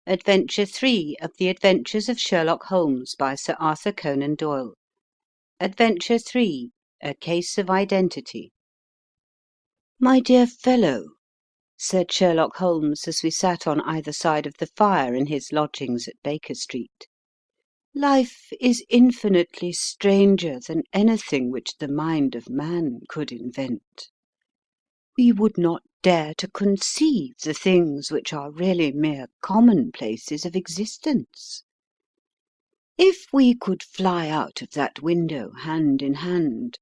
Adventure 3 of the Adventures of Sherlock Holmes by Sir Arthur Conan Doyle. Adventure 3, A Case of Identity. "My dear fellow," said Sherlock Holmes as we sat on either side of the fire in his lodgings at Baker Street, "life is infinitely stranger than anything which the mind of man could invent. We would not dare to conceive the things which are really mere commonplaces of existence. If we could fly out of that window hand in hand,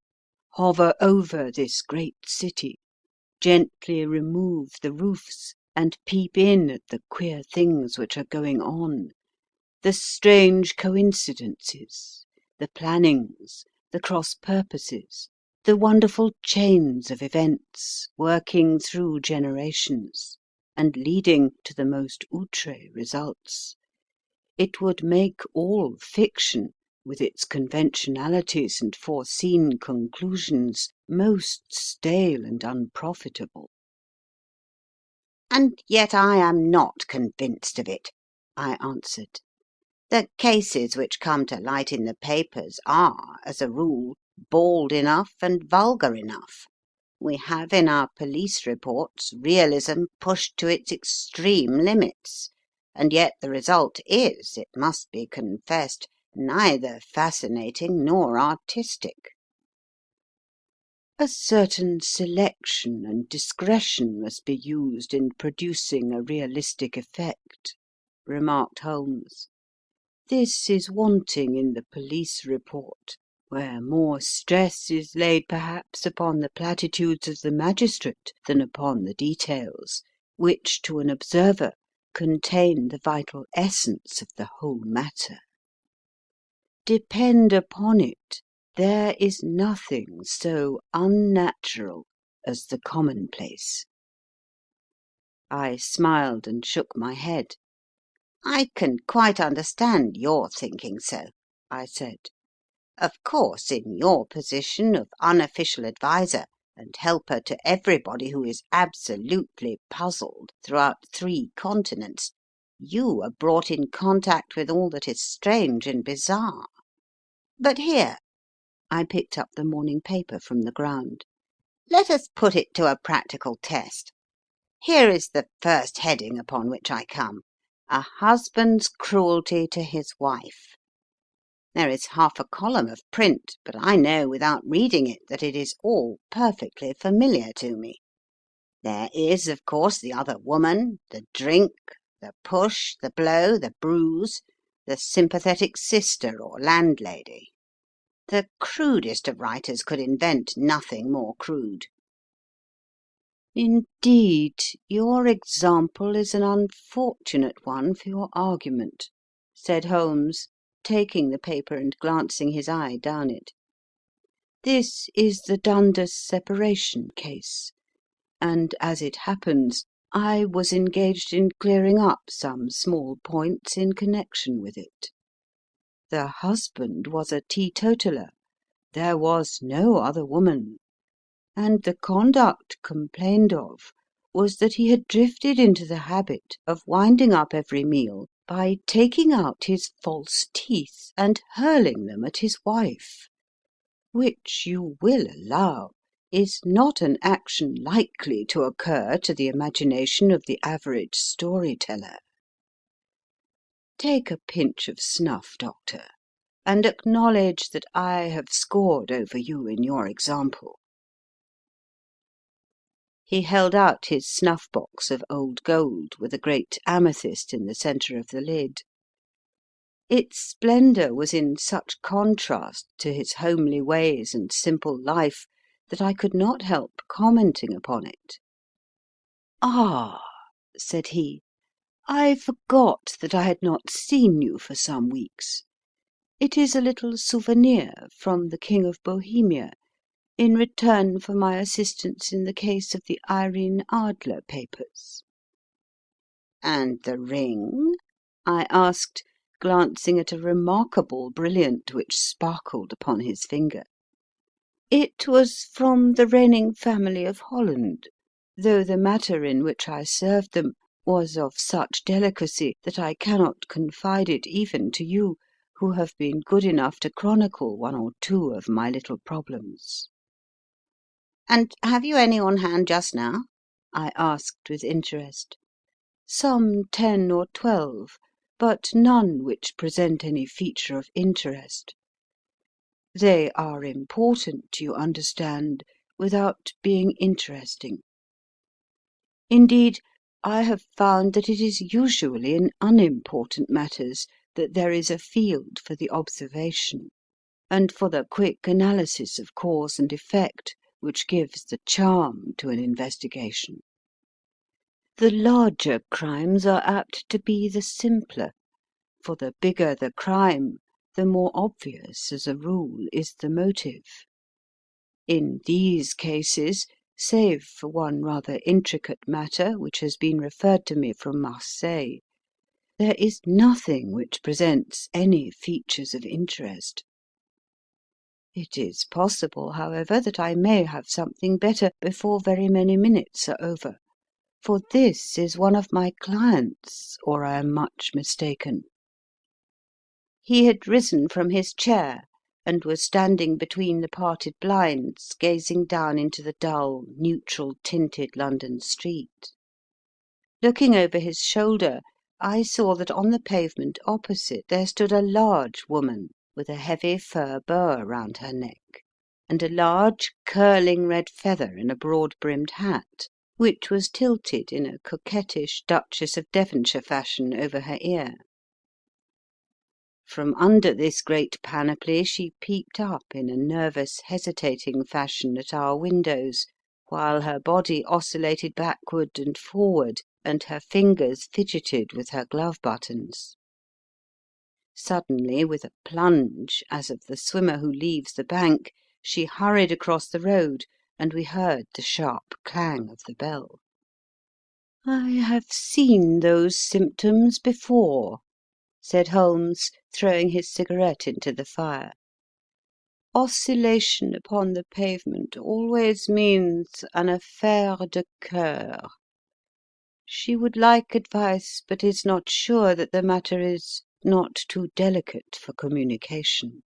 hover over this great city, gently remove the roofs, and peep in at the queer things which are going on, the strange coincidences, the plannings, the cross purposes, the wonderful chains of events working through generations, and leading to the most outré results, it would make all fiction, with its conventionalities and foreseen conclusions, most stale and unprofitable." "And yet I am not convinced of it," I answered. "The cases which come to light in the papers are, as a rule, bald enough and vulgar enough. We have in our police reports realism pushed to its extreme limits, and yet the result is, it must be confessed, neither fascinating nor artistic." "A certain selection and discretion must be used in producing a realistic effect," remarked Holmes. "This is wanting in the police report, where more stress is laid perhaps upon the platitudes of the magistrate than upon the details, which to an observer contain the vital essence of the whole matter. Depend upon it, there is nothing so unnatural as the commonplace." I smiled and shook my head. "I can quite understand your thinking so," I said. "Of course, in your position of unofficial adviser and helper to everybody who is absolutely puzzled throughout 3 continents, you are brought in contact with all that is strange and bizarre. But here," I picked up the morning paper from the ground, "let us put it to a practical test. Here is the first heading upon which I come: 'A husband's cruelty to his wife.' There is half a column of print, but I know without reading it that it is all perfectly familiar to me. There is, of course, the other woman, the drink, the push, the blow, the bruise, the sympathetic sister or landlady. The crudest of writers could invent nothing more crude." "Indeed, your example is an unfortunate one for your argument," said Holmes, taking the paper and glancing his eye down it. "This is the Dundas separation case, and, as it happens, I was engaged in clearing up some small points in connection with it. The husband was a teetotaler. There was no other woman, and the conduct complained of was that he had drifted into the habit of winding up every meal by taking out his false teeth and hurling them at his wife, which, you will allow, is not an action likely to occur to the imagination of the average story-teller. Take a pinch of snuff, Doctor, and acknowledge that I have scored over you in your example." He held out his snuff box of old gold with a great amethyst in the centre of the lid. Its splendour was in such contrast to his homely ways and simple life that I could not help commenting upon it. "Ah," said he, "I forgot that I had not seen you for some weeks. It is a little souvenir from the King of Bohemia, in return for my assistance in the case of the Irene Adler papers." "And the ring?" I asked, glancing at a remarkable brilliant which sparkled upon his finger. "It was from the reigning family of Holland, though the matter in which I served them was of such delicacy that I cannot confide it even to you, who have been good enough to chronicle one or two of my little problems." "And have you any on hand just now?" I asked with interest. "Some 10 or 12, but none which present any feature of interest. They are important, you understand, without being interesting. Indeed, I have found that it is usually in unimportant matters that there is a field for the observation, and for the quick analysis of cause and effect which gives the charm to an investigation. The larger crimes are apt to be the simpler, for the bigger the crime, the more obvious, as a rule, is the motive. In these cases, save for one rather intricate matter which has been referred to me from Marseille, there is nothing which presents any features of interest. It is possible, however, that I may have something better before very many minutes are over, for this is one of my clients, or I am much mistaken." He had risen from his chair, and was standing between the parted blinds, gazing down into the dull, neutral tinted London street. Looking over his shoulder, I saw that on the pavement opposite there stood a large woman with a heavy fur boa round her neck, and a large curling red feather in a broad brimmed hat, which was tilted in a coquettish Duchess of Devonshire fashion over her ear. From under this great panoply she peeped up in a nervous, hesitating fashion at our windows, while her body oscillated backward and forward, and her fingers fidgeted with her glove buttons. Suddenly, with a plunge, as of the swimmer who leaves the bank, she hurried across the road, and we heard the sharp clang of the bell. "I have seen those symptoms before," said Holmes, throwing his cigarette into the fire. "Oscillation upon the pavement always means an affaire de coeur. She would like advice, but is not sure that the matter is not too delicate for communication.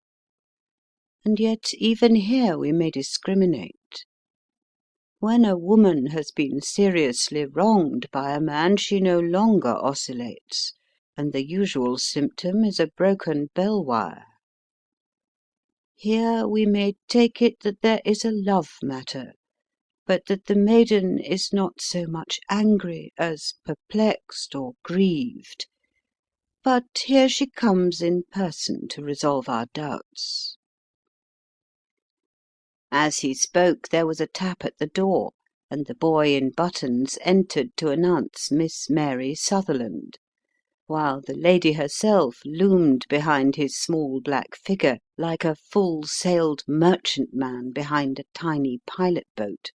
And yet even here we may discriminate. When a woman has been seriously wronged by a man, she no longer oscillates, and the usual symptom is a broken bell wire. Here we may take it that there is a love matter, but that the maiden is not so much angry as perplexed or grieved. But here she comes in person to resolve our doubts." As he spoke there was a tap at the door, and the boy in buttons entered to announce Miss Mary Sutherland, while the lady herself loomed behind his small black figure like a full-sailed merchantman behind a tiny pilot boat.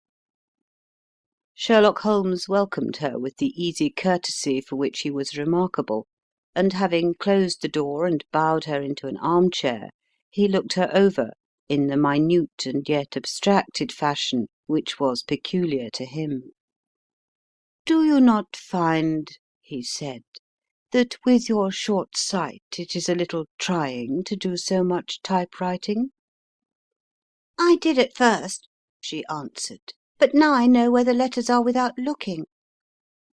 Sherlock Holmes welcomed her with the easy courtesy for which he was remarkable, and having closed the door and bowed her into an armchair, he looked her over in the minute and yet abstracted fashion which was peculiar to him. "Do you not find," he said, "that with your short sight it is a little trying to do so much typewriting?" "I did at first," she answered, "but now I know where the letters are without looking."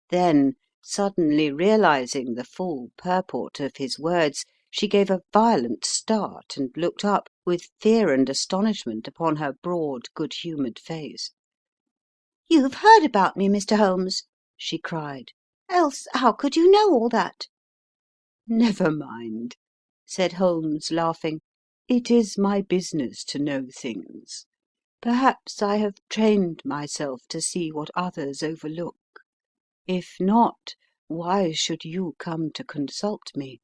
Then, suddenly realizing the full purport of his words, she gave a violent start and looked up, with fear and astonishment upon her broad, good-humoured face. "You've heard about me, Mr. Holmes," she cried, "else how could you know all that?" "Never mind," said Holmes, laughing. "It is my business to know things. Perhaps I have trained myself to see what others overlook. If not, why should you come to consult me?"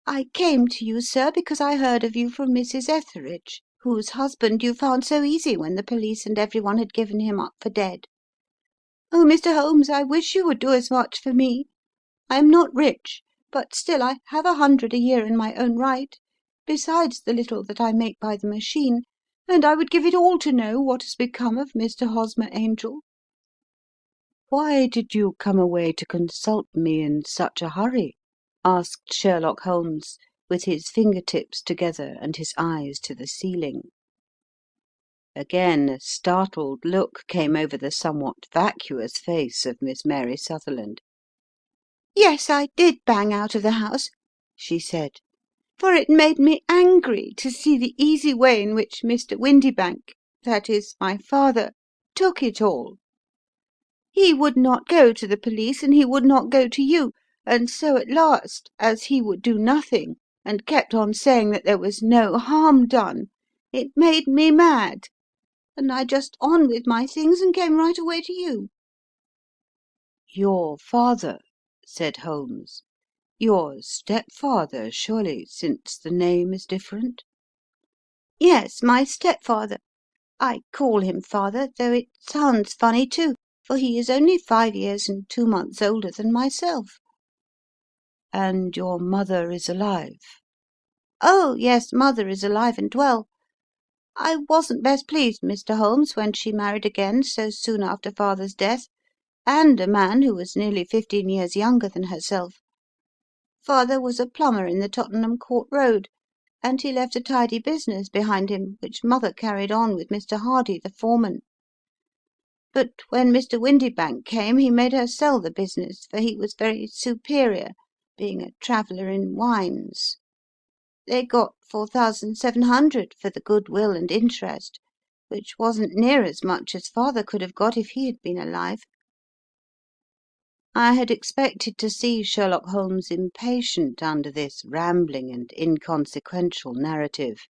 "I came to you, sir, because I heard of you from Mrs. Etheridge, whose husband you found so easy when the police and everyone had given him up for dead. Oh, Mr. Holmes, I wish you would do as much for me. I am not rich, but still I have 100 a year in my own right, besides the little that I make by the machine, and I would give it all to know what has become of Mr. Hosmer Angel." "Why did you come away to consult me in such a hurry?" asked Sherlock Holmes, with his finger-tips together and his eyes to the ceiling. Again a startled look came over the somewhat vacuous face of Miss Mary Sutherland. "Yes, I did bang out of the house," she said, "for it made me angry to see the easy way in which Mr. Windybank, that is, my father, took it all. He would not go to the police, and he would not go to you, and so at last, as he would do nothing, and kept on saying that there was no harm done, it made me mad, and I just on with my things and came right away to you." "Your father," said Holmes. "Your stepfather, surely, since the name is different?" "Yes, my stepfather. I call him father, though it sounds funny too, for he is only 5 years and 2 months older than myself." "And your mother is alive?" "Oh, yes, mother is alive and well. I wasn't best pleased, Mr. Holmes, when she married again so soon after father's death, and a man who was nearly 15 years younger than herself. Father was a plumber in the Tottenham Court Road, and he left a tidy business behind him, which mother carried on with Mr. Hardy, the foreman. But when Mr. Windybank came he made her sell the business, for he was very superior, being a traveller in wines. They got 4,700 for the goodwill and interest, which wasn't near as much as father could have got if he had been alive." I had expected to see Sherlock Holmes impatient under this rambling and inconsequential narrative,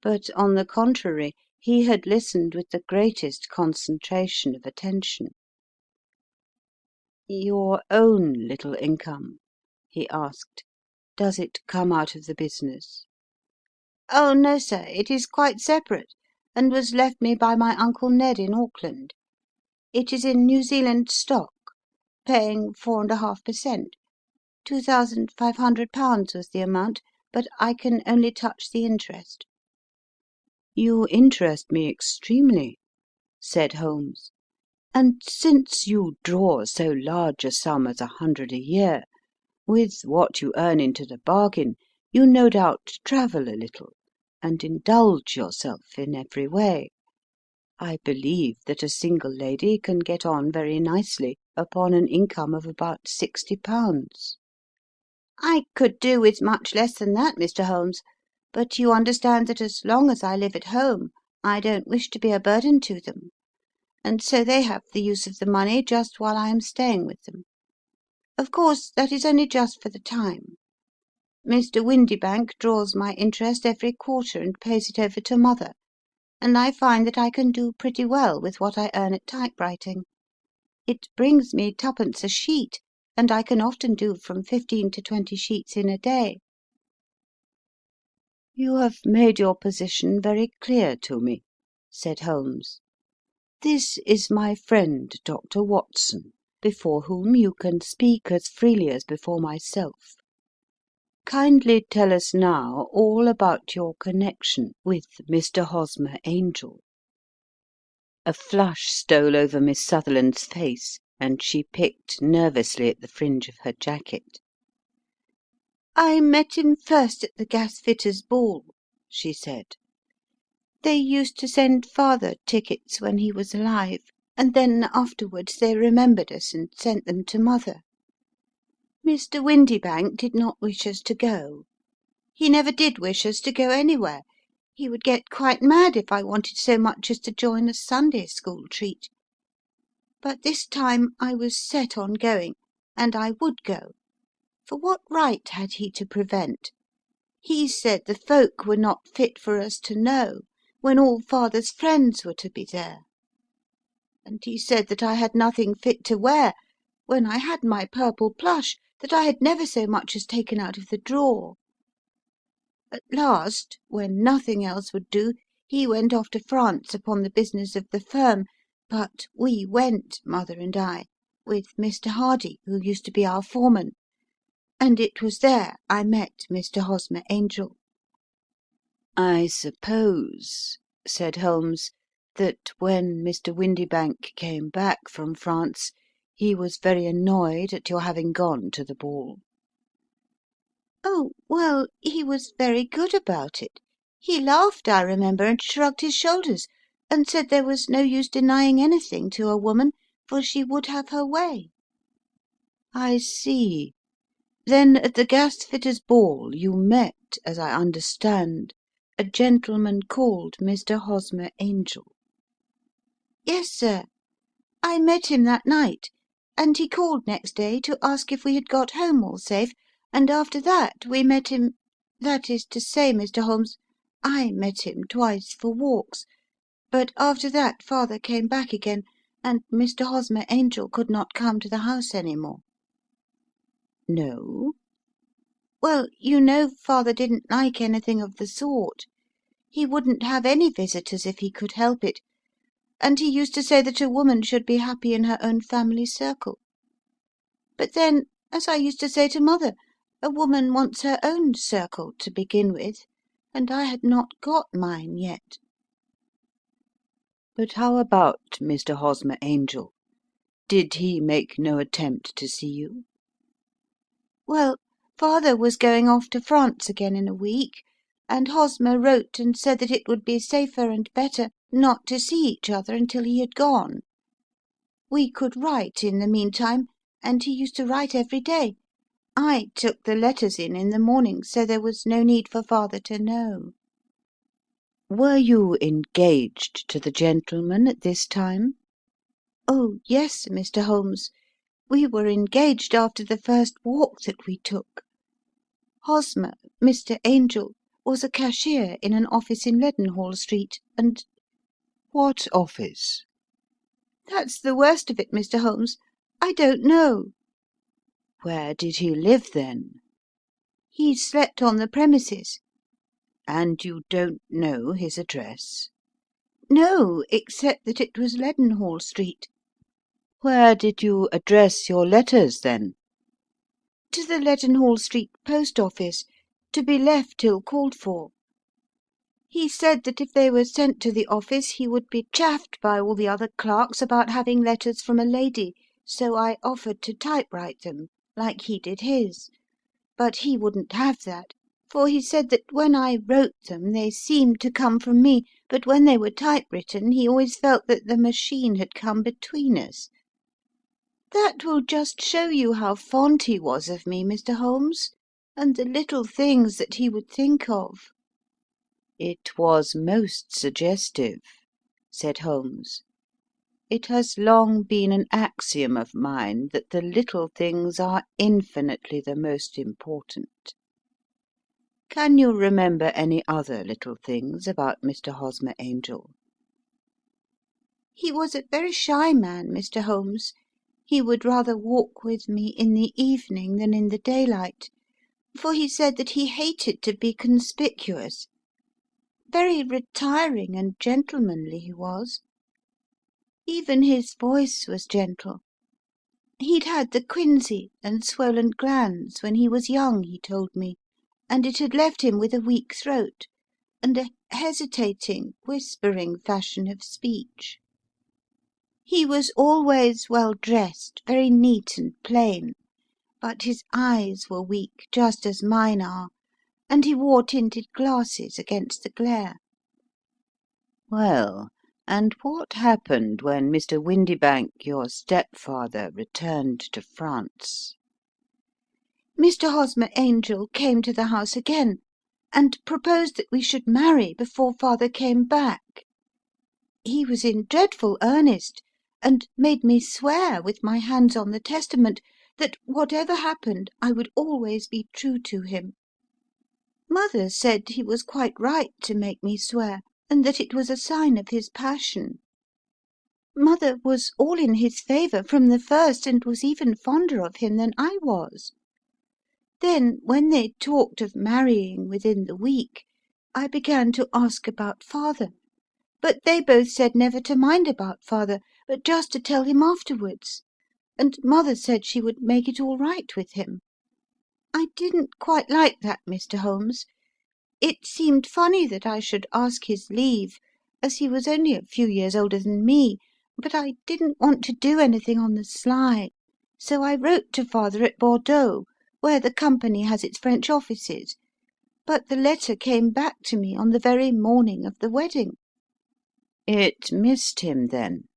but on the contrary he had listened with the greatest concentration of attention. "Your own little income," he asked, "does it come out of the business?" "Oh, no, sir, it is quite separate, and was left me by my Uncle Ned in Auckland. It is in New Zealand stock, paying 4.5%. £2,500 was the amount, but I can only touch the interest." "You interest me extremely," said Holmes, "and since you draw so large a sum as 100 a year, with what you earn into the bargain, you no doubt travel a little, and indulge yourself in every way. I believe that a single lady can get on very nicely upon an income of about £60." "I could do with much less than that, Mr. Holmes, but you understand that as long as I live at home I don't wish to be a burden to them, and so they have the use of the money just while I am staying with them. Of course, that is only just for the time. Mr. Windybank draws my interest every quarter and pays it over to mother, and I find that I can do pretty well with what I earn at typewriting. It brings me twopence a sheet, and I can often do from 15 to 20 sheets in a day." "You have made your position very clear to me," said Holmes. "This is my friend Dr. Watson, before whom you can speak as freely as before myself. Kindly tell us now all about your connection with Mr. Hosmer Angel." A flush stole over Miss Sutherland's face, and she picked nervously at the fringe of her jacket. "I met him first at the gasfitters' ball," she said. "They used to send father tickets when he was alive, and then afterwards they remembered us and sent them to mother. Mr. Windybank did not wish us to go. He never did wish us to go anywhere. He would get quite mad if I wanted so much as to join a Sunday school treat. But this time I was set on going, and I would go, for what right had he to prevent? He said the folk were not fit for us to know, when all father's friends were to be there. And he said that I had nothing fit to wear, when I had my purple plush that I had never so much as taken out of the drawer. At last, when nothing else would do, he went off to France upon the business of the firm, but we went, mother and I, with Mr. Hardy, who used to be our foreman, and it was there I met Mr. Hosmer Angel." "I suppose," said Holmes, "that when Mr. Windybank came back from France He was very annoyed at your having gone to the ball." Oh, well, he was very good about it. He laughed, I remember, and shrugged his shoulders, and said there was no use denying anything to a woman, for she would have her way." "I see. Then at the gasfitters' ball you met, as I understand, a gentleman called Mr. Hosmer Angel." "Yes, sir. I met him that night, and he called next day to ask if we had got home all safe, and after that we met him, that is to say, Mr. Holmes, I met him twice for walks, but after that father came back again, and Mr. Hosmer Angel could not come to the house any more." "No?" "Well, you know father didn't like anything of the sort. He wouldn't have any visitors if he could help it, and he used to say that a woman should be happy in her own family circle. But then, as I used to say to mother, a woman wants her own circle to begin with, and I had not got mine yet." "But how about Mr. Hosmer Angel? Did he make no attempt to see you?" "Well, father was going off to France again in a week, and Hosmer wrote and said that it would be safer and better not to see each other until he had gone. We could write in the meantime, and he used to write every day. I took the letters in the morning, so there was no need for father to know." "Were you engaged to the gentleman at this time?" "Oh, yes, Mr. Holmes. We were engaged after the first walk that we took. Hosmer, Mr. Angel, was a cashier in an office in Leadenhall Street, and—" "What office?" "That's the worst of it, Mr. Holmes. I don't know." "Where did he live, then?" "He slept on the premises." "And you don't know his address?" "No, except that it was Leadenhall Street." "Where did you address your letters, then?" "To the Leadenhall Street post office, to be left till called for. He said that if they were sent to the office he would be chaffed by all the other clerks about having letters from a lady, so I offered to typewrite them, like he did his. But he wouldn't have that, for he said that when I wrote them they seemed to come from me, but when they were typewritten he always felt that the machine had come between us. That will just show you how fond he was of me, Mr. Holmes, and the little things that he would think of." "It was most suggestive," said Holmes. "It has long been an axiom of mine that the little things are infinitely the most important. Can you remember any other little things about Mr. Hosmer Angel?" "He was a very shy man, Mr. Holmes. He would rather walk with me in the evening than in the daylight, for he said that he hated to be conspicuous. Very retiring and gentlemanly he was. Even his voice was gentle. He'd had the quinsy and swollen glands when he was young, he told me, and it had left him with a weak throat, and a hesitating, whispering fashion of speech. He was always well dressed, very neat and plain, but his eyes were weak, just as mine are, and he wore tinted glasses against the glare." "Well, and what happened when Mr. Windybank, your stepfather, returned to France?" "Mr. Hosmer Angel came to the house again, and proposed that we should marry before father came back. He was in dreadful earnest, and made me swear, with my hands on the Testament, that whatever happened I would always be true to him. Mother said he was quite right to make me swear, and that it was a sign of his passion. Mother was all in his favour from the first, and was even fonder of him than I was. Then, when they talked of marrying within the week, I began to ask about father, but they both said never to mind about father, but just to tell him afterwards, and mother said she would make it all right with him. I didn't quite like that, Mr. Holmes. It seemed funny that I should ask his leave, as he was only a few years older than me, but I didn't want to do anything on the sly, so I wrote to father at Bordeaux, where the company has its French offices, but the letter came back to me on the very morning of the wedding." It missed him, then?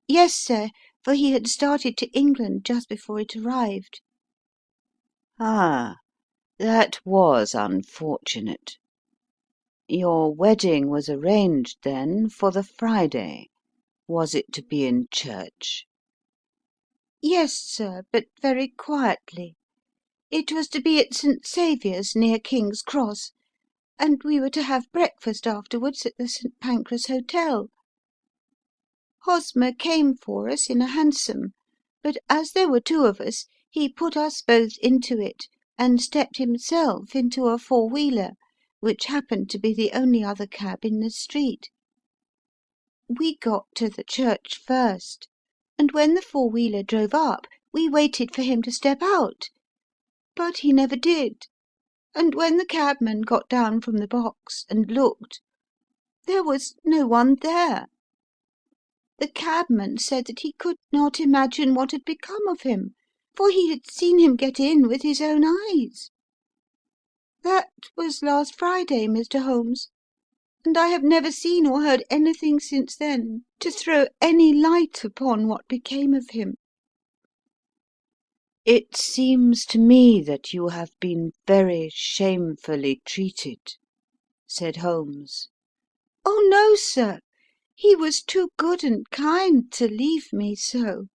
"Yes, sir, for he had started to England just before it arrived." Ah, that was unfortunate. Your wedding was arranged, then, for the Friday. Was it to be in church? "Yes, sir, but very quietly. It was to be at St. Saviour's, near King's Cross, and we were to have breakfast afterwards at the St. Pancras Hotel. Hosmer came for us in a hansom, but as there were two of us, he put us both into it, and stepped himself into a four-wheeler, which happened to be the only other cab in the street. We got to the church first, and when the four-wheeler drove up, we waited for him to step out, but he never did, and when the cabman got down from the box and looked, there was no one there. The cabman said that he could not imagine what had become of him, for he had seen him get in with his own eyes. That was last Friday, Mr. Holmes, and I have never seen or heard anything since then to throw any light upon what became of him." It seems to me that you have been very shamefully treated, said Holmes. "Oh, no, sir. He was too good and kind to leave me so.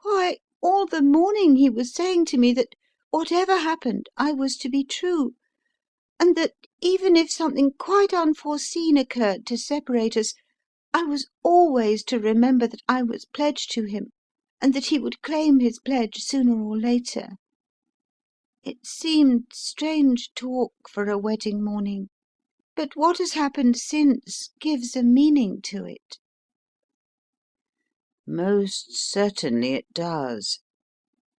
Why, all the morning he was saying to me that whatever happened I was to be true, and that even if something quite unforeseen occurred to separate us, I was always to remember that I was pledged to him, and that he would claim his pledge sooner or later. It seemed strange talk for a wedding morning, but what has happened since gives a meaning to it." Most certainly it does.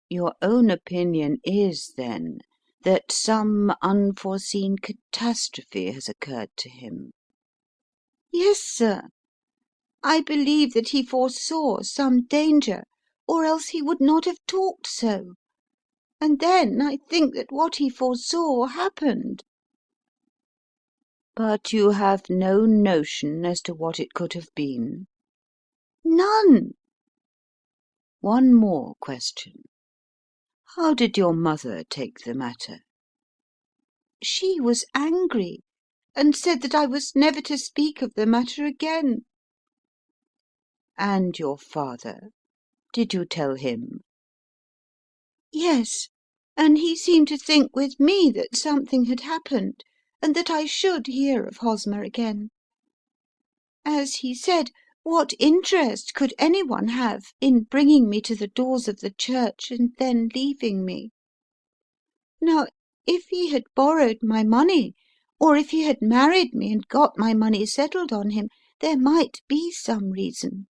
Your own opinion is, then, that some unforeseen catastrophe has occurred to him? "Yes, sir. I believe that he foresaw some danger, or else he would not have talked so. And then I think that what he foresaw happened." But you have no notion as to what it could have been? "None." One more question. How did your mother take the matter? "She was angry, and said that I was never to speak of the matter again." And your father? Did you tell him? "Yes, and he seemed to think with me that something had happened, and that I should hear of Hosmer again. As he said, what interest could any one have in bringing me to the doors of the church and then leaving me? Now, if he had borrowed my money, or if he had married me and got my money settled on him, there might be some reason,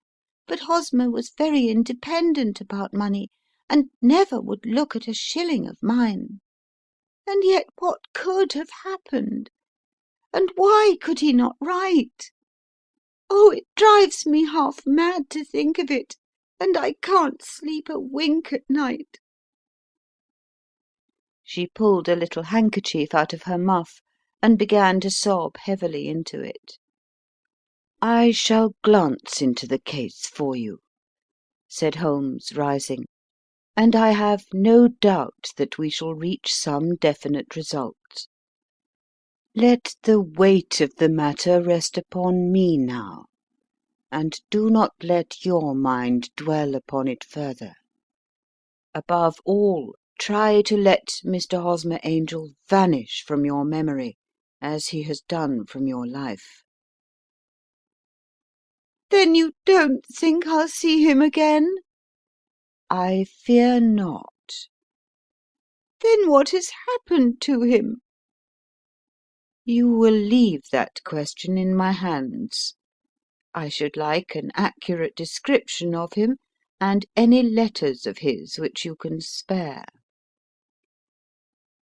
but Hosmer was very independent about money, and never would look at a shilling of mine. And yet what could have happened? And why could he not write? Oh, it drives me half mad to think of it, and I can't sleep a wink at night." She pulled a little handkerchief out of her muff and began to sob heavily into it. "I shall glance into the case for you," said Holmes, rising, "and I have no doubt that we shall reach some definite result. Let the weight of the matter rest upon me now, and do not let your mind dwell upon it further. Above all, try to let Mr. Hosmer Angel vanish from your memory, as he has done from your life." "Then you don't think I'll see him again?" "I fear not." "Then what has happened to him?" "You will leave that question in my hands. I should like an accurate description of him, and any letters of his which you can spare."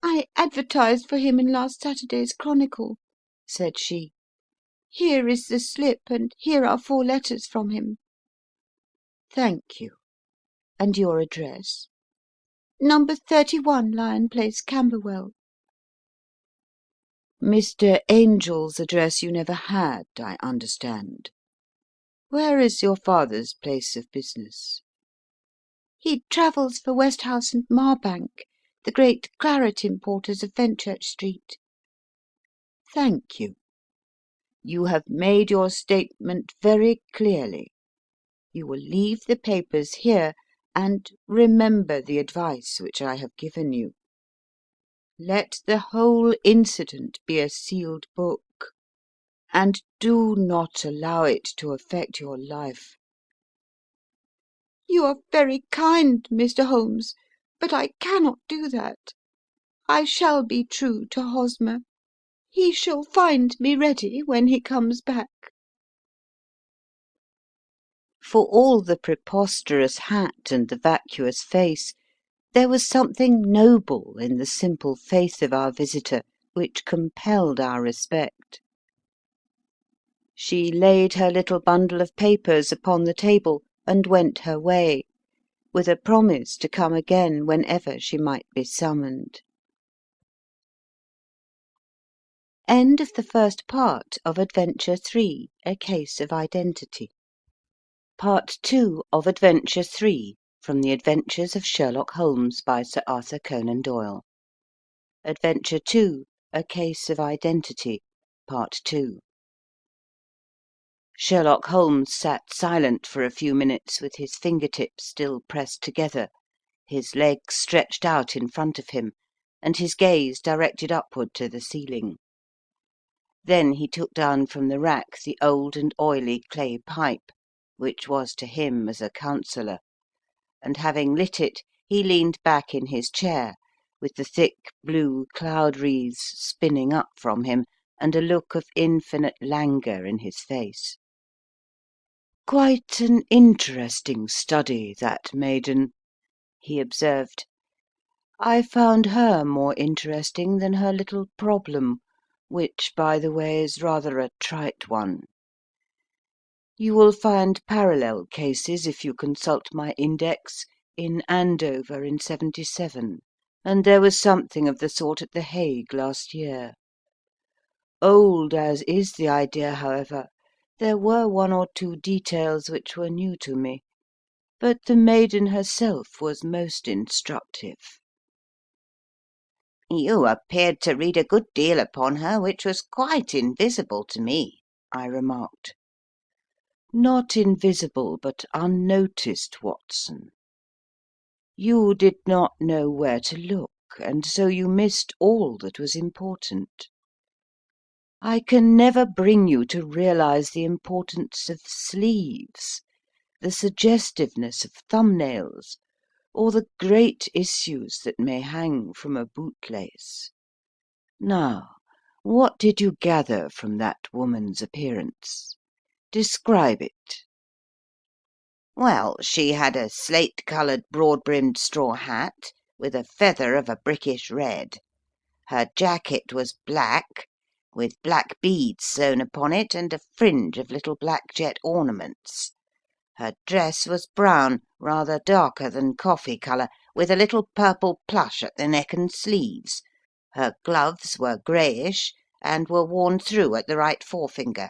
"I advertised for him in last Saturday's Chronicle," said she. "Here is the slip, and here are 4 letters from him. Thank you. And your address? Number 31, Lion Place, Camberwell. Mr. Angel's address you never had, I understand. Where is your father's place of business? He travels for Westhouse and Marbank, the great claret importers of Fenchurch Street. Thank you. You have made your statement very clearly. You will leave the papers here, and remember the advice which I have given you. Let the whole incident be a sealed book, and do not allow it to affect your life. You are very kind, Mr. Holmes, but I cannot do that. I shall be true to Hosmer. He shall find me ready when he comes back. For all the preposterous hat and the vacuous face, there was something noble in the simple faith of our visitor which compelled our respect. She laid her little bundle of papers upon the table and went her way, with a promise to come again whenever she might be summoned. End of the first part of Adventure 3, A Case of Identity. Part 2 of Adventure 3, from the Adventures of Sherlock Holmes by Sir Arthur Conan Doyle. Adventure 2, A Case of Identity, Part 2. Sherlock Holmes sat silent for a few minutes with his fingertips still pressed together, his legs stretched out in front of him, and his gaze directed upward to the ceiling. Then he took down from the rack the old and oily clay pipe, which was to him as a counsellor, and having lit it, he leaned back in his chair, with the thick blue cloud wreaths spinning up from him, and a look of infinite languor in his face. "Quite an interesting study, that maiden," he observed. "I found her more interesting than her little problem, which, by the way, is rather a trite one. You will find parallel cases, if you consult my index, in Andover in '77, and there was something of the sort at The Hague last year. Old as is the idea, however, there were one or two details which were new to me, but the maiden herself was most instructive." "You appeared to read a good deal upon her which was quite invisible to me," I remarked. "Not invisible, but unnoticed, Watson. You did not know where to look, and so you missed all that was important. I can never bring you to realize the importance of sleeves, the suggestiveness of thumbnails, or the great issues that may hang from a bootlace. Now, what did you gather from that woman's appearance? Describe it." "Well, she had a slate-coloured, broad-brimmed straw hat, with a feather of a brickish red. Her jacket was black, with black beads sewn upon it, and a fringe of little black jet ornaments. Her dress was brown, rather darker than coffee colour, with a little purple plush at the neck and sleeves. Her gloves were greyish, and were worn through at the right forefinger.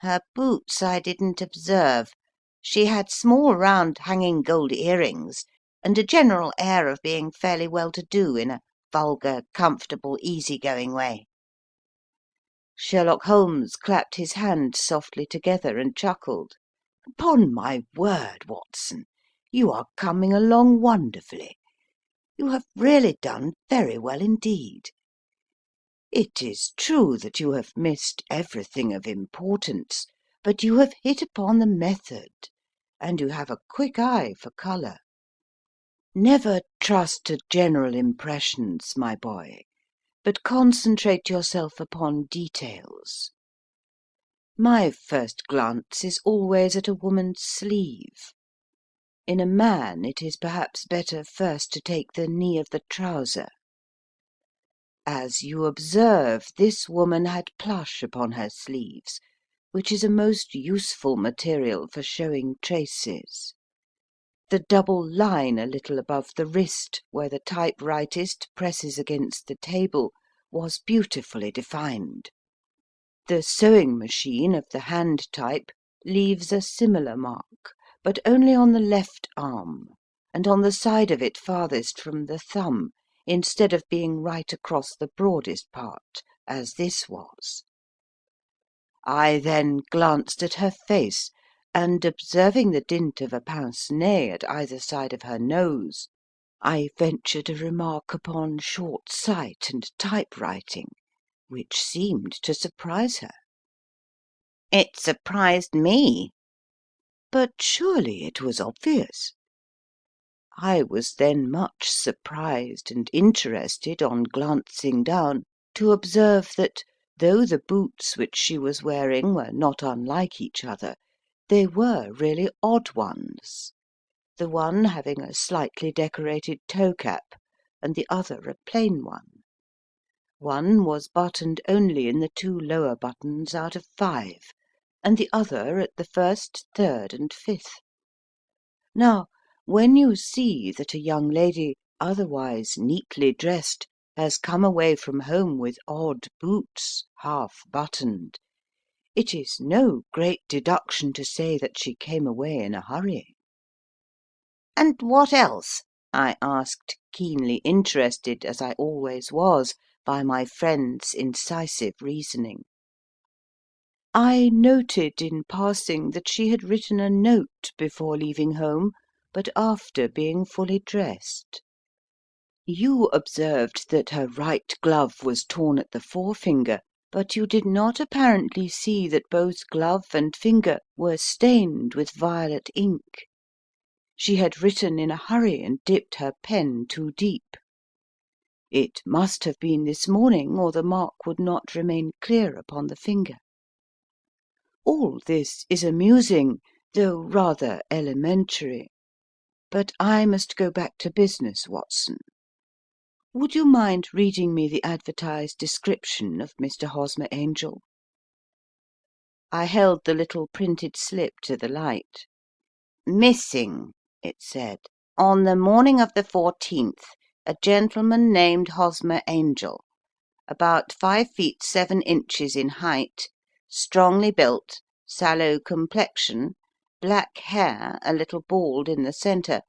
Her boots I didn't observe. She had small round hanging gold earrings, and a general air of being fairly well-to-do in a vulgar, comfortable, easy-going way." Sherlock Holmes clapped his hands softly together and chuckled. "Upon my word, Watson, you are coming along wonderfully. You have really done very well indeed. It is true that you have missed everything of importance, but you have hit upon the method, and you have a quick eye for colour. Never trust to general impressions, my boy, but concentrate yourself upon details. My first glance is always at a woman's sleeve. In a man it is perhaps better first to take the knee of the trouser. As you observe, this woman had plush upon her sleeves, which is a most useful material for showing traces. the double line a little above the wrist, where the typewritist presses against the table, was beautifully defined. The sewing machine of the hand type leaves a similar mark, but only on the left arm, and on the side of it farthest from the thumb, instead of being right across the broadest part, as this was. I then glanced at her face, and observing the dint of a pince nez at either side of her nose, I ventured a remark upon short sight and typewriting, which seemed to surprise her. "It surprised me." "But surely it was obvious." I was then much surprised and interested, on glancing down, to observe that, though the boots which she was wearing were not unlike each other, they were really odd ones, the one having a slightly decorated toe cap, and the other a plain one. One was buttoned only in the 2 lower buttons out of 5, and the other at the first, third, and fifth. Now, when you see that a young lady, otherwise neatly dressed, has come away from home with odd boots, half buttoned, it is no great deduction to say that she came away in a hurry. "And what else?" I asked, keenly interested, as I always was, by my friend's incisive reasoning. "I noted in passing that she had written a note before leaving home, but after being fully dressed. You observed that her right glove was torn at the forefinger, but you did not apparently see that both glove and finger were stained with violet ink. She had written in a hurry and dipped her pen too deep. It must have been this morning, or the mark would not remain clear upon the finger. All this is amusing, though rather elementary. But I must go back to business, Watson. Would you mind reading me the advertised description of Mr. Hosmer Angel?" I held the little printed slip to the light. "Missing," it said, "on the morning of the 14th, a gentleman named Hosmer Angel, about 5 feet 7 inches in height, strongly built, sallow complexion, black hair, a little bald in the centre,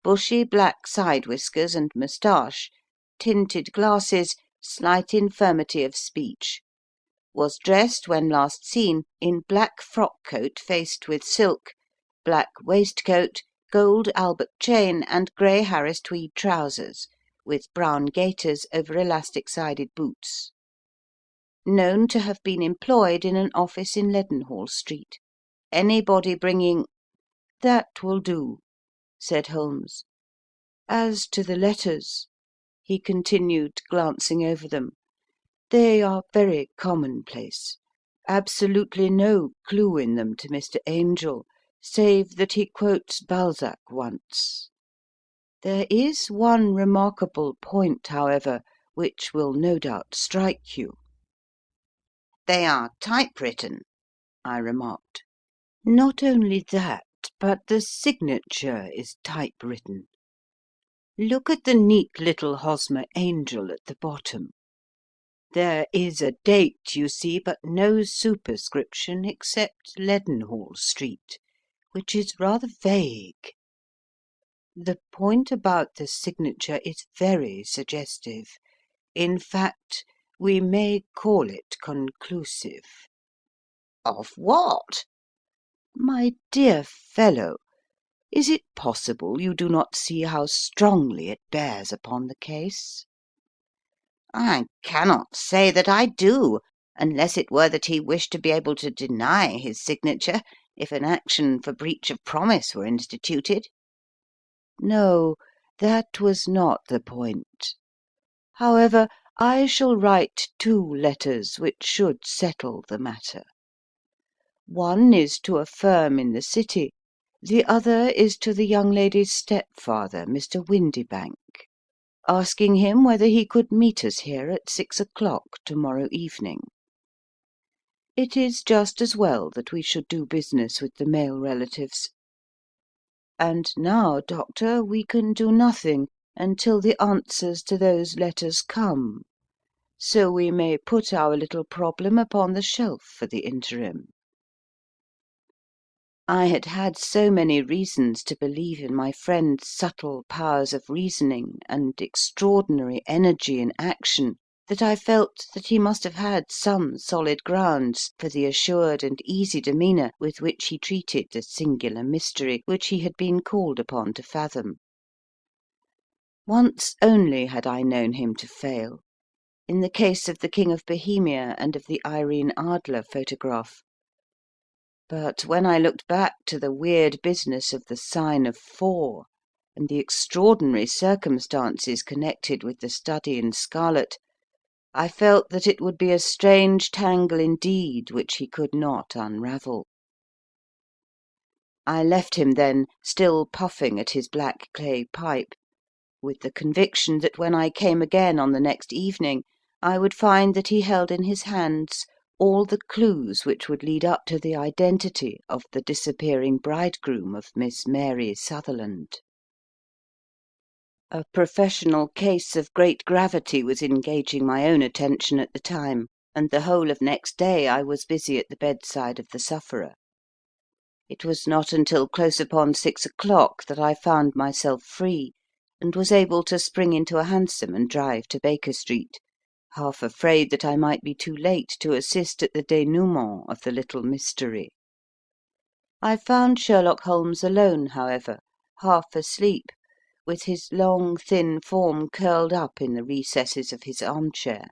bushy black side whiskers and moustache, tinted glasses, slight infirmity of speech. Was dressed when last seen in black frock coat faced with silk, black waistcoat, gold Albert chain, and grey Harris tweed trousers, with brown gaiters over elastic-sided boots. Known to have been employed in an office in Leadenhall Street. Anybody bringing—" "That will do," said Holmes. "As to the letters," he continued, glancing over them, "they are very commonplace. Absolutely no clue in them to Mr. Angel, save that he quotes Balzac once. There is one remarkable point, however, which will no doubt strike you." "They are typewritten," I remarked. "Not only that, but the signature is typewritten. Look at the neat little Hosmer Angel at the bottom. There is a date, you see, but no superscription except Leadenhall Street, which is rather vague. The point about the signature is very suggestive. In fact, we may call it conclusive." "Of what?" "My dear fellow, is it possible you do not see how strongly it bears upon the case?" "I cannot say that I do, unless it were that he wished to be able to deny his signature if an action for breach of promise were instituted." "No, that was not the point. However, I shall write 2 letters which should settle the matter. One is to a firm in the City, the other is to the young lady's stepfather, Mr. Windibank, asking him whether he could meet us here at 6 o'clock to morrow evening. It is just as well that we should do business with the male relatives." and now, Doctor, we can do nothing until the answers to those letters come, so we may put our little problem upon the shelf for the interim." I had had so many reasons to believe in my friend's subtle powers of reasoning and extraordinary energy in action, that I felt that he must have had some solid grounds for the assured and easy demeanour with which he treated the singular mystery which he had been called upon to fathom. Once only had I known him to fail, in the case of the King of Bohemia and of the Irene Adler photograph. But when I looked back to the weird business of the sign of 4, and the extraordinary circumstances connected with the study in scarlet, I felt that it would be a strange tangle indeed which he could not unravel. I left him then, still puffing at his black clay pipe, with the conviction that when I came again on the next evening I would find that he held in his hands all the clues which would lead up to the identity of the disappearing bridegroom of Miss Mary Sutherland. A professional case of great gravity was engaging my own attention at the time, and the whole of next day I was busy at the bedside of the sufferer. It was not until close upon 6 o'clock that I found myself free, and was able to spring into a hansom and drive to Baker Street, half afraid that I might be too late to assist at the dénouement of the little mystery. I found Sherlock Holmes alone, however, half asleep, with his long thin form curled up in the recesses of his armchair.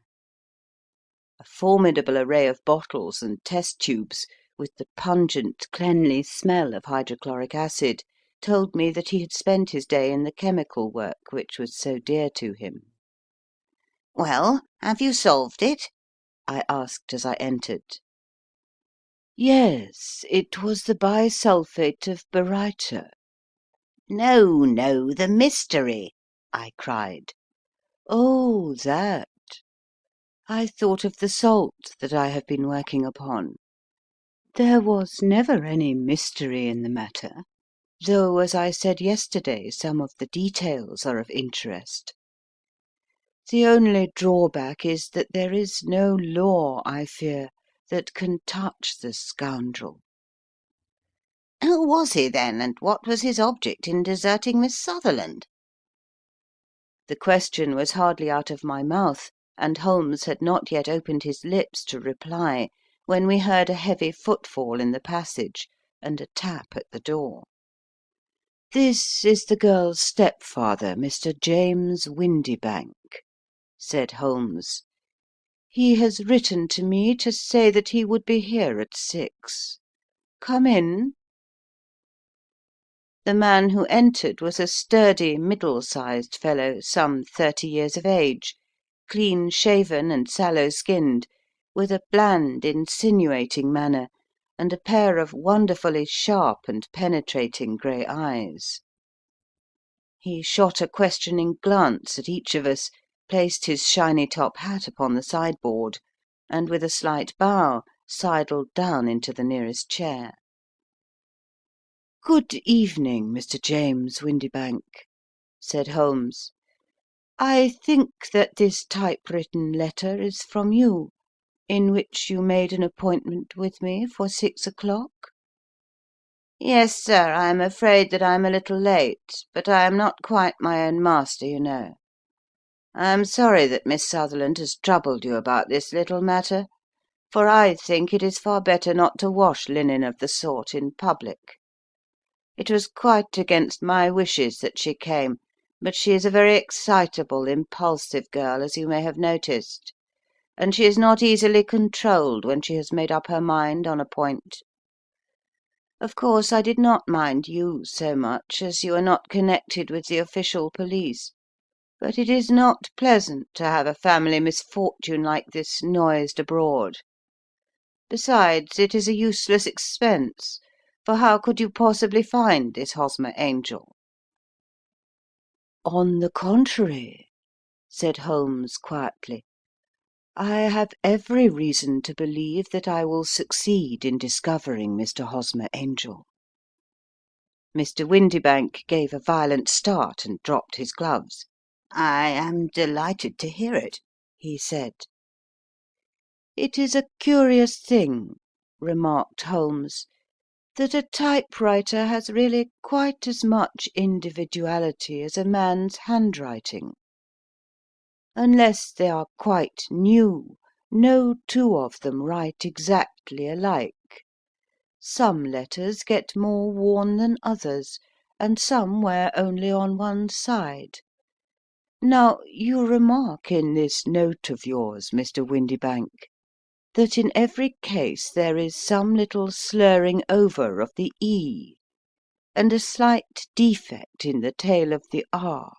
A formidable array of bottles and test tubes, with the pungent, cleanly smell of hydrochloric acid, told me that he had spent his day in the chemical work which was so dear to him. "Well, have you solved it?" I asked as I entered. "Yes, it was the bisulphate of baryta." "No, no, the mystery!" I cried. "Oh, that! I thought of the salt that I have been working upon. There was never any mystery in the matter, though, as I said yesterday, some of the details are of interest. The only drawback is that there is no law, I fear, that can touch the scoundrel." "Who was he, then, and what was his object in deserting Miss Sutherland?" The question was hardly out of my mouth, and Holmes had not yet opened his lips to reply, when we heard a heavy footfall in the passage and a tap at the door. "This is the girl's stepfather, Mr. James Windibank," said Holmes. "He has written to me to say that he would be here at 6. Come in." The man who entered was a sturdy, middle-sized fellow, some 30 years of age, clean shaven and sallow skinned, with a bland, insinuating manner, and a pair of wonderfully sharp and penetrating grey eyes. He shot a questioning glance at each of us, placed his shiny top hat upon the sideboard, and with a slight bow sidled down into the nearest chair. "Good evening, Mr. James Windibank," said Holmes. "I think that this typewritten letter is from you, in which you made an appointment with me for 6 o'clock?" "Yes, sir, I am afraid that I am a little late, but I am not quite my own master, you know. I am sorry that Miss Sutherland has troubled you about this little matter, for I think it is far better not to wash linen of the sort in public. It was quite against my wishes that she came, but she is a very excitable, impulsive girl, as you may have noticed, and she is not easily controlled when she has made up her mind on a point. Of course, I did not mind you so much, as you are not connected with the official police, but it is not pleasant to have a family misfortune like this noised abroad. Besides, it is a useless expense, for how could you possibly find this Hosmer Angel?" "On the contrary," said Holmes quietly, "I have every reason to believe that I will succeed in discovering Mr. Hosmer Angel." Mr. Windibank gave a violent start and dropped his gloves. "I am delighted to hear it," he said. "It is a curious thing," remarked Holmes, "that a typewriter has really quite as much individuality as a man's handwriting. Unless they are quite new, no two of them write exactly alike. Some letters get more worn than others, and some wear only on one side. Now, you remark in this note of yours, Mr. Windibank, that in every case there is some little slurring over of the E, and a slight defect in the tail of the R.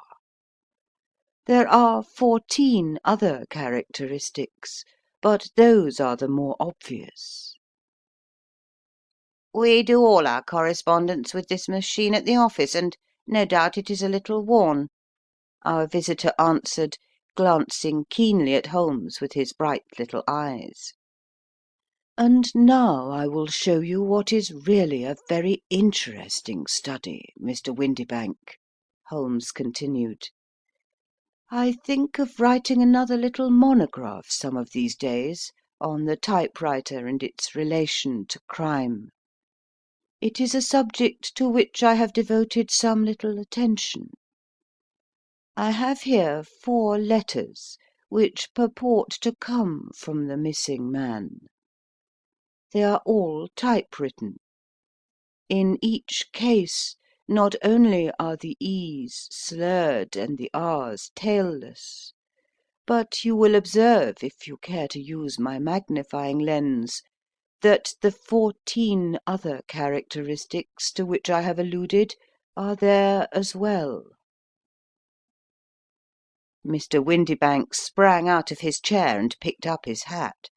There are 14 other characteristics, but those are the more obvious." "We do all our correspondence with this machine at the office, and no doubt it is a little worn," our visitor answered, glancing keenly at Holmes with his bright little eyes. "And now I will show you what is really a very interesting study, Mr. Windibank," Holmes continued. "I think of writing another little monograph some of these days on the typewriter and its relation to crime. It is a subject to which I have devoted some little attention. I have here 4 letters which purport to come from the missing man. They are all typewritten. In each case, not only are the E's slurred and the R's tailless, but you will observe, if you care to use my magnifying lens, that the 14 other characteristics to which I have alluded are there as well." Mr. Windibank sprang out of his chair and picked up his hat.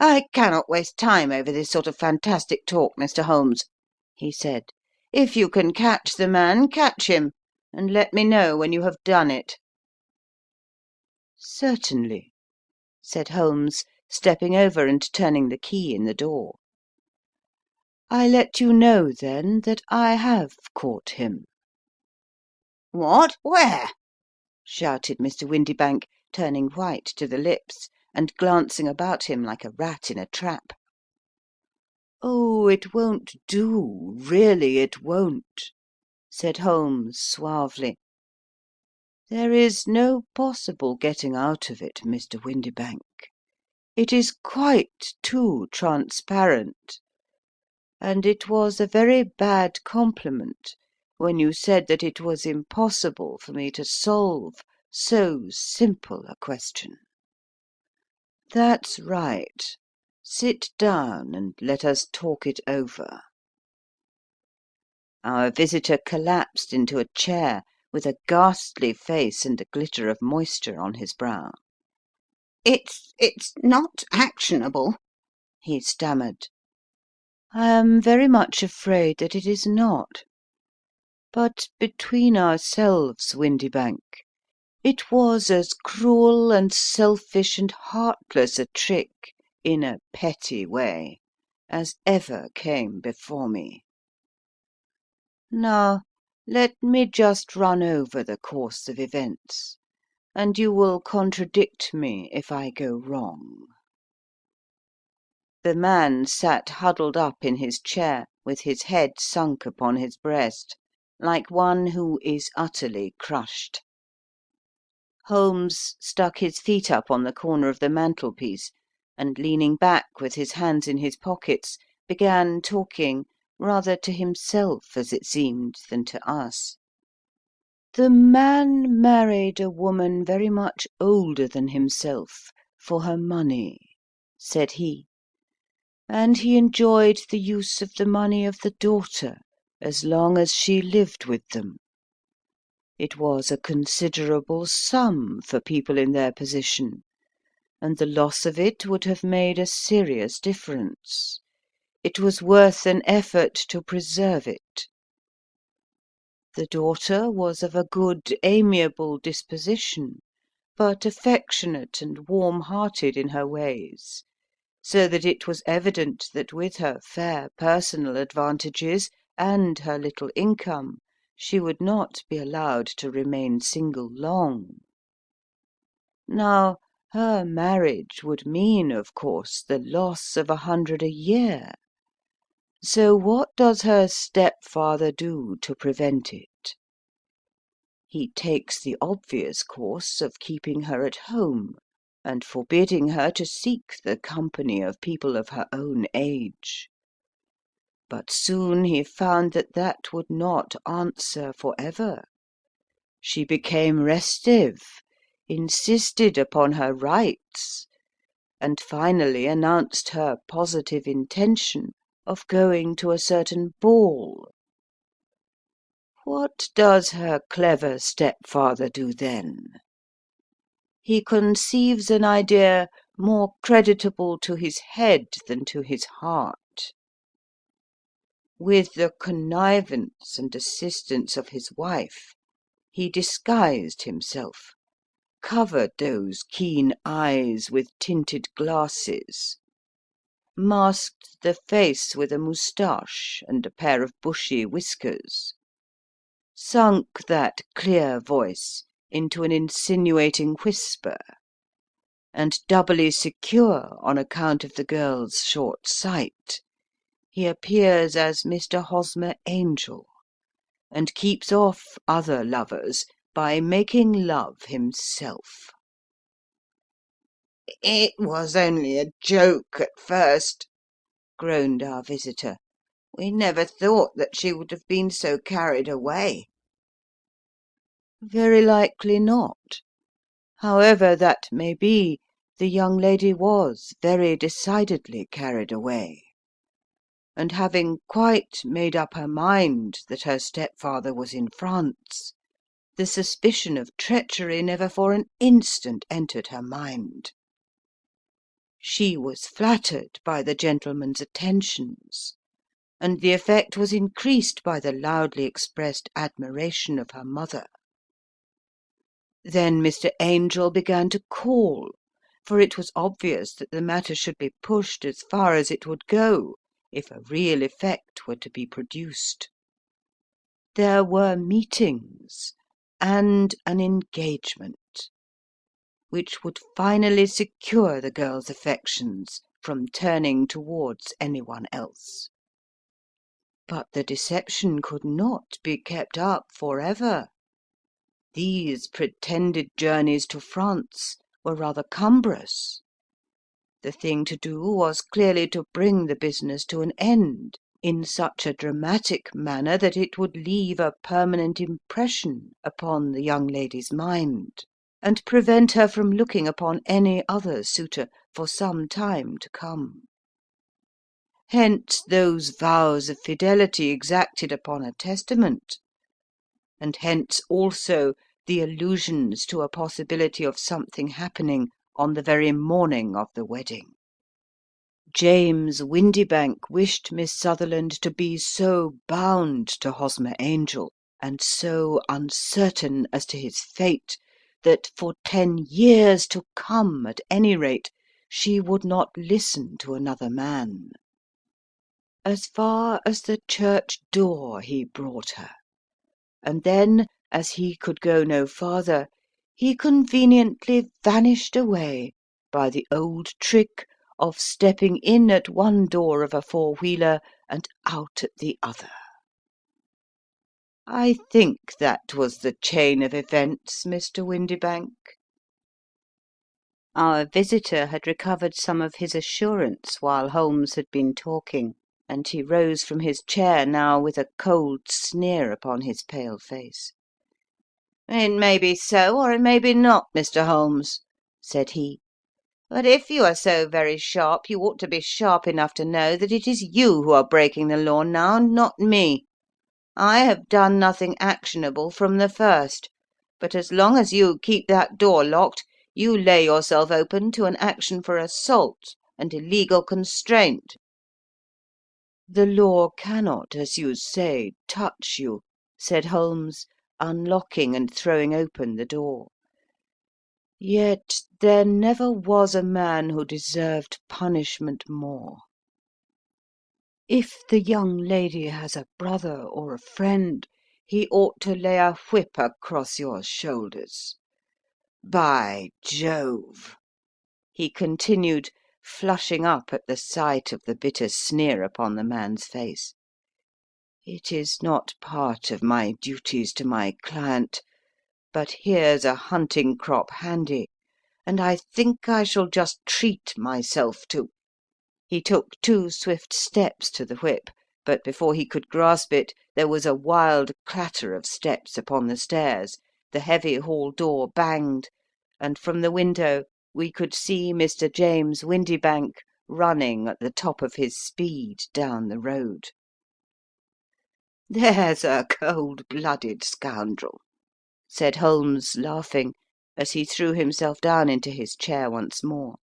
"I cannot waste time over this sort of fantastic talk, Mr. Holmes," he said. "If you can catch the man, catch him, and let me know when you have done it." "Certainly," said Holmes, stepping over and turning the key in the door. "I let you know, then, that I have caught him." "What? Where?" shouted Mr. Windibank, turning white to the lips, and glancing about him like a rat in a trap. "Oh, it won't do, really it won't," said Holmes suavely. "There is no possible getting out of it, Mr. Windibank. It is quite too transparent, and it was a very bad compliment when you said that it was impossible for me to solve so simple a question. That's right. Sit down and let us talk it over." Our visitor collapsed into a chair with a ghastly face and a glitter of moisture on his brow. It's not actionable," he stammered. "I am very much afraid that it is not. But between ourselves, Windibank, it was as cruel and selfish and heartless a trick, in a petty way, as ever came before me. Now, let me just run over the course of events, and you will contradict me if I go wrong." The man sat huddled up in his chair, with his head sunk upon his breast, like one who is utterly crushed. Holmes stuck his feet up on the corner of the mantelpiece, and leaning back with his hands in his pockets, began talking, rather to himself, as it seemed, than to us. "The man married a woman very much older than himself, for her money," said he, "and he enjoyed the use of the money of the daughter as long as she lived with them. It was a considerable sum for people in their position, and the loss of it would have made a serious difference. It was worth an effort to preserve it. The daughter was of a good, amiable disposition, but affectionate and warm-hearted in her ways, so that it was evident that with her fair personal advantages and her little income, she would not be allowed to remain single long. Now, her marriage would mean, of course, the loss of 100 a year. So what does her stepfather do to prevent it? He takes the obvious course of keeping her at home, and forbidding her to seek the company of people of her own age. But soon he found that that would not answer for ever. She became restive, insisted upon her rights, and finally announced her positive intention of going to a certain ball. What does her clever stepfather do then? He conceives an idea more creditable to his head than to his heart. With the connivance and assistance of his wife, he disguised himself, covered those keen eyes with tinted glasses, masked the face with a moustache and a pair of bushy whiskers, sunk that clear voice into an insinuating whisper, and doubly secure on account of the girl's short sight, he appears as Mr. Hosmer Angel, and keeps off other lovers by making love himself. "It was only a joke at first," groaned our visitor. "We never thought that she would have been so carried away." "Very likely not. However that may be, the young lady was very decidedly carried away, and having quite made up her mind that her stepfather was in France, the suspicion of treachery never for an instant entered her mind. She was flattered by the gentleman's attentions, and the effect was increased by the loudly expressed admiration of her mother. Then Mr. Angel began to call, for it was obvious that the matter should be pushed as far as it would go, if a real effect were to be produced. There were meetings, and an engagement, which would finally secure the girl's affections from turning towards anyone else. But the deception could not be kept up for ever. These pretended journeys to France were rather cumbrous. The thing to do was clearly to bring the business to an end in such a dramatic manner that it would leave a permanent impression upon the young lady's mind, and prevent her from looking upon any other suitor for some time to come. Hence those vows of fidelity exacted upon a testament, and hence also the allusions to a possibility of something happening on the very morning of the wedding. James Windybank wished Miss Sutherland to be so bound to Hosmer Angel, and so uncertain as to his fate, that for 10 years to come, at any rate, she would not listen to another man. As far as the church door he brought her, and then, as he could go no farther, he conveniently vanished away by the old trick of stepping in at one door of a four-wheeler and out at the other. I think that was the chain of events, Mr. Windybank." Our visitor had recovered some of his assurance while Holmes had been talking, and he rose from his chair now with a cold sneer upon his pale face. "It may be so, or it may be not, Mr. Holmes," said he. "But if you are so very sharp, you ought to be sharp enough to know that it is you who are breaking the law now, and not me. I have done nothing actionable from the first, but as long as you keep that door locked, you lay yourself open to an action for assault and illegal constraint." "The law cannot, as you say, touch you," said Holmes, unlocking and throwing open the door. "Yet there never was a man who deserved punishment more. If the young lady has a brother or a friend, he ought to lay a whip across your shoulders. By Jove!" he continued, flushing up at the sight of the bitter sneer upon the man's face. "It is not part of my duties to my client, but here's a hunting crop handy, and I think I shall just treat myself to—" He took 2 swift steps to the whip, but before he could grasp it there was a wild clatter of steps upon the stairs, the heavy hall door banged, and from the window we could see Mr. James Windibank running at the top of his speed down the road. "There's a cold-blooded scoundrel," said Holmes, laughing, as he threw himself down into his chair once more.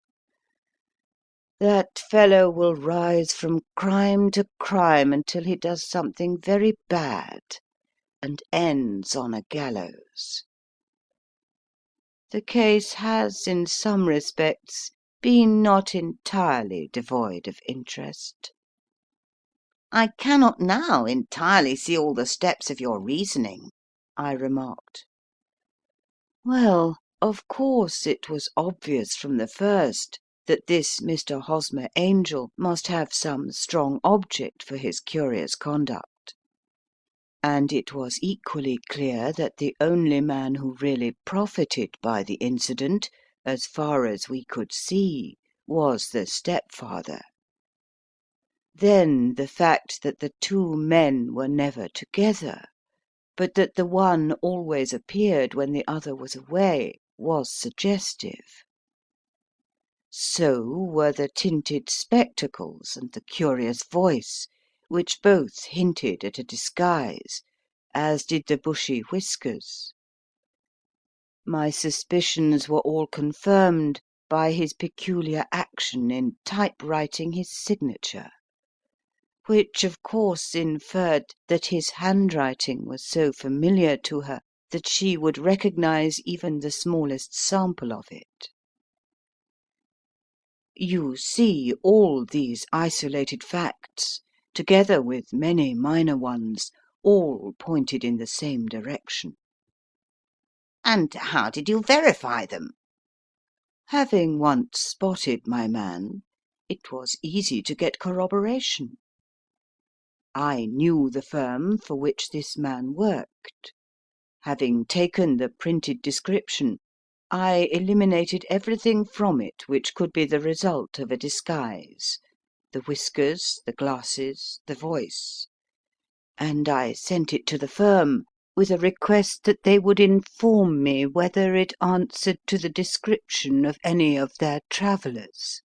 "That fellow will rise from crime to crime until he does something very bad and ends on a gallows. The case has, in some respects, been not entirely devoid of interest." "I cannot now entirely see all the steps of your reasoning," I remarked. "Well, of course it was obvious from the first that this Mr. Hosmer Angel must have some strong object for his curious conduct, and it was equally clear that the only man who really profited by the incident, as far as we could see, was the stepfather. Then the fact that the 2 men were never together, but that the one always appeared when the other was away, was suggestive. So were the tinted spectacles and the curious voice, which both hinted at a disguise, as did the bushy whiskers. My suspicions were all confirmed by his peculiar action in typewriting his signature, which of course inferred that his handwriting was so familiar to her that she would recognize even the smallest sample of it. You see, all these isolated facts, together with many minor ones, all pointed in the same direction. "And how did you verify them?" Having once spotted my man, it was easy to get corroboration. I knew the firm for which this man worked. Having taken the printed description, I eliminated everything from it which could be the result of a disguise, the whiskers, the glasses, the voice, and I sent it to the firm with a request that they would inform me whether it answered to the description of any of their travellers.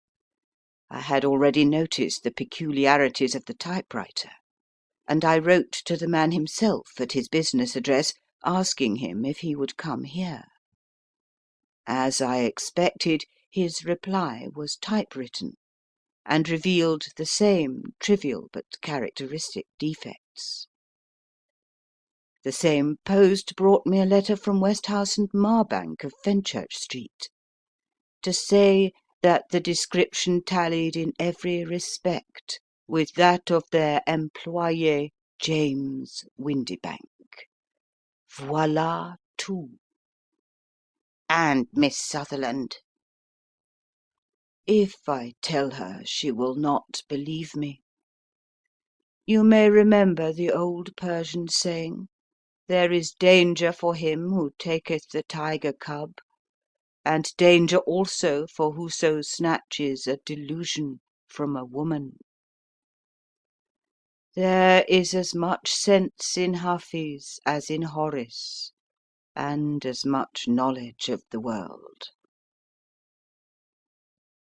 I had already noticed the peculiarities of the typewriter, and I wrote to the man himself at his business address, asking him if he would come here. As I expected, his reply was typewritten, and revealed the same trivial but characteristic defects. The same post brought me a letter from Westhouse and Marbank of Fenchurch Street, to say that the description tallied in every respect with that of their employé, James Windibank. Voilà tout. "And Miss Sutherland?" If I tell her, she will not believe me. You may remember the old Persian saying, "There is danger for him who taketh the tiger cub, and danger also for whoso snatches a delusion from a woman." There is as much sense in Hafiz as in Horace, and as much knowledge of the world.